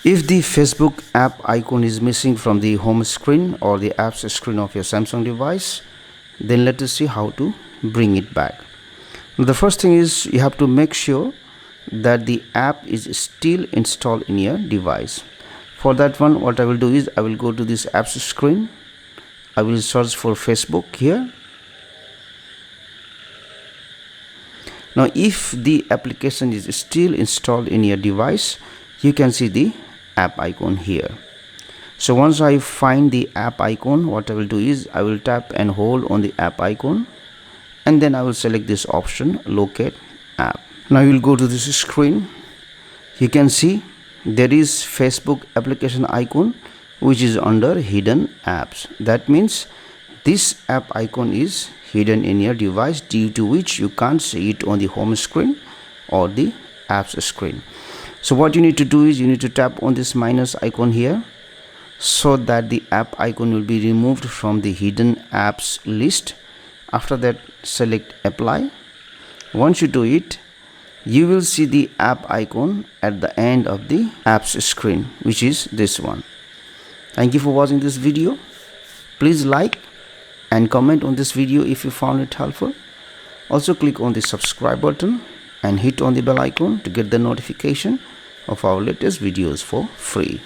If the Facebook app icon is missing from the home screen or the apps screen of your Samsung device, then let us see how to bring it back. The first thing is you have to make sure that the app is still installed in your device. For that one, what I will do is I will go to this apps screen. I will search for Facebook here. Now if the application is still installed in your device, you can see the app icon here. So once I find the app icon, what I will do is I will tap and hold on the app icon, and then I will select this option, locate app. Now you will go to this screen. You can see there is Facebook application icon which is under hidden apps. That means this app icon is hidden in your device, due to which you can't see it on the home screen or the apps screen. So what you need to do is you need to tap on this minus icon here, so that the app icon will be removed from the hidden apps list. After that, select apply. Once you do it, you will see the app icon at the end of the apps screen, which is this one. Thank you for watching this video. Please like and comment on this video if you found it helpful. Also click on the subscribe button and hit on the bell icon to get the notification of our latest videos for free.